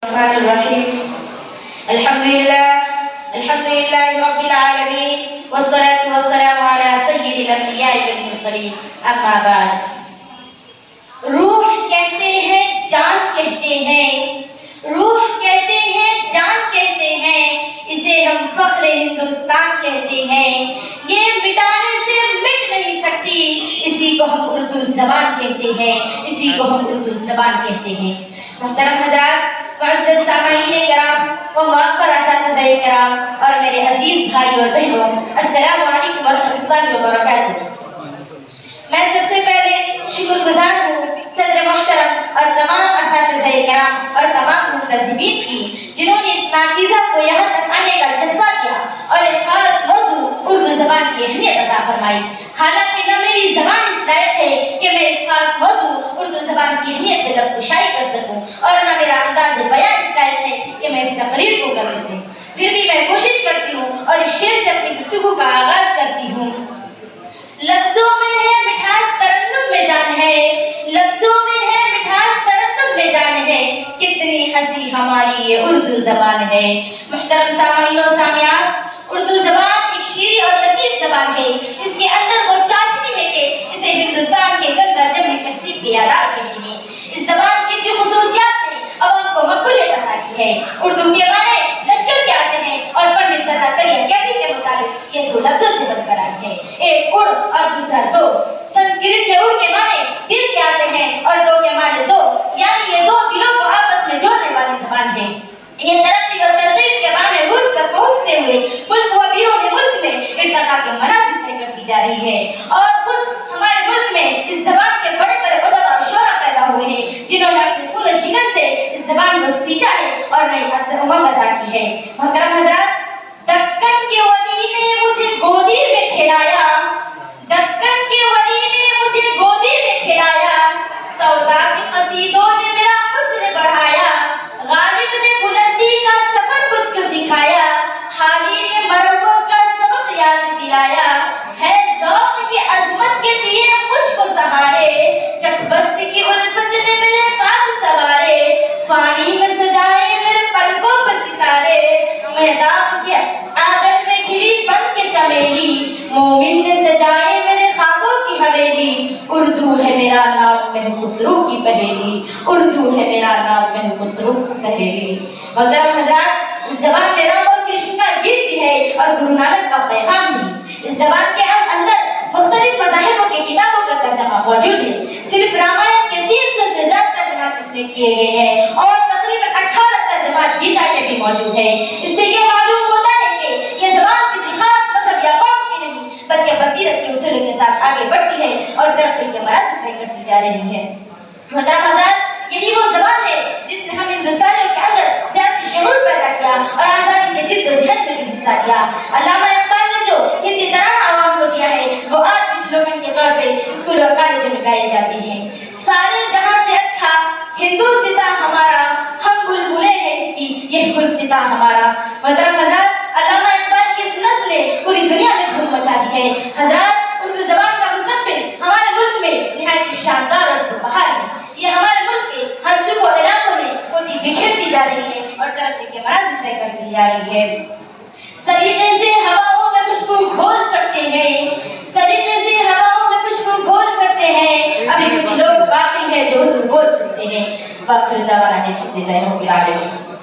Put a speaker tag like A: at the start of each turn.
A: الرحمن الرحيم الحمد لله رب العالمين والصلاة والسلام على سيد الانبیاء والمرسلین اما بعد روح کہتے ہیں جان کہتے ہیں روح کہتے ہیں جان کہتے ہیں اسے ہم فخر ہندوستان کہتے ہیں یہ مٹانے سے مٹ نہیں سکتی اسی کو ہم اردو زبان کہتے ہیں اسی کو ہم اردو زبان کہتے ہیں محترم حضرات معزز سامعین کرام و معفر اساتذہ کرام اور میرے عزیز بھائی اور بہنوں السلام علیکم ورحمۃ اللہ وبرکاتہ میں سب سے پہلے شکر گزار ہوں صدر محترم اور تمام اساتذہ کرام اور تمام منتظمین کی جنہوں نے اس ناچیزہ کو یہاں تک آنے کا جذبہ کیا اور ایک خاص موضوع اردو زبان کی اہمیت عطا فرمائی حالانکہ نہ میری زبان اس لائق ہے کہ میں اس خاص موضوع اردو زبان کی اہمیت پہ گفتگو کر سکوں اور نہ میرا انداز بیان اس لائق ہے کہ میں اس تقریر کو کر سکوں پھر بھی میں کوشش کرتی ہوں اور اس شعر سے اپنی گفتگو کا آغاز کرتی ہوں لفظوں میں ہے مٹھاس ترنم میں جان ہے لفظوں میں ہے مٹھاس ترنم میں جان ہے کتنی ہنسی ہماری یہ اردو زبان ہے محترم سامعین و سامعات اردو زبان ایک شیریں اور لطیف زبان ہے اس کے اندر وہ چاشنی ہے کہ اسے ہندوستان کے گنگا جمنی تہذیب کے یادگار کہتے ہیں اس زبان کی اسی خصوصیات نے عوام کو مقبولیت عطا کی ہے اردو کے معنی لشکر کے آتے ہیں اور پنڈت داتا کریم کیفی کے مطابق یہ دو لفظوں سے بن کر آئی ہے ایک اڑ اور دوسرا دو سنسکرت میں اڑ کے معنی دل کے آتے ہیں اور دو کے معنی دو یعنی یہ دو دلوں کو آپس میں جوڑنے والی زبان ہے یہ ترقی اور ترغیب کے بام عروج تک پہنچتے ہوئے ملک و بیرون ملک میں ارتقا کے منازل طے کرتی جا رہی ہے اور خود ہمارے ملک میں اس زبان کے بڑے بڑے ادبا اور شعراء پیدا ہوئے ہیں جنہوں نے اپنے خون و جگر سے اس زبان کو سینچا ہے اور نئی امنگ عطا کی ہے محترم حضرات دکن کے ولی نے مجھے گودی میں کھلایا دکن کے ولی نے مجھے گودی میں کھلایا سودا کے قصیدوں نے میرا حسن بڑھایا غالب نے بلندی کا سفر مجھ کو سکھایا حالی نے مروت کا سبق یاد دلایا ہے ذوق کی عظمت کے دیے مجھ کو سہارے چک بست کی الفت نے میرے خواب سوارے فانی میں سجائے میرے پلکوں پر ستارے میدان کے آنگن میں کھلی بن کے چمیلی مومن نے سجائے میرے خوابوں کی حویلی اردو ہے میرا نام میں خسرو کی پہیلی اردو ہے میرا نام میں خسرو کی پہیلی محترم حضرات اس زبان میں رام اور کرشن کا گیت بھی ہے اور گرو نانک کا پیغام بھی اس زبان کے اندر مختلف مذاہبوں کی کتابوں کا ترجمہ موجود ہے صرف رامائن کے 300 سے زیادہ ترجمات اس میں کیے گئے ہیں اور تقریباً 18 ترجمات گیتا میں بھی موجود ہے اس سے یہ معلوم ہوتا ہے کہ یہ زبان کسی خاص مذہب یا قوم کی نہیں بلکہ بصیرت کے اصول کے ساتھ آگے بڑھتی ہے اور ترقی کے مراحل طے کرتی جا رہی ہے محترم حضرات یہی وہ زبان ہے جس نے ہم ہندوستانیوں کے اندر سیاسی شعور پیدا کیا اور آزادی کے جد و جہد میں بھی حصہ لیا علامہ اقبال نے جو ہندی ترانہ عوام کو دیا ہے وہ آج بھی سلوگن کے طور پہ اسکول اور کالجوں میں گائے جاتے ہیں سارے جہاں سے اچھا ہندوستان ہمارا ہم بلبلے ہیں اس کی یہ گلستان ہمارا محترم حضرات علامہ اقبال کی اس نظم نے پوری دنیا میں دھوم مچا دی ہے حضرات اردو زبان کا مستقبل ہمارے ملک میں نہایت شاندار اور بہار ہے یہ ہمارے ملک کے ہر صوبوں علاقوں میں ہوتی بکھرتی جا رہی ہے اور ترقی کے مراحل طے کرتی جا رہی ہے سلیقے سے ہواؤں میں خوشبو گھول سکتے ہیں سلیقے سے ہواؤں میں خوشبو گھول سکتے ہیں ابھی کچھ لوگ باقی ہیں جو اردو بول سکتے ہیں وقت دعوانا ہے الحمدللہ رب العالمین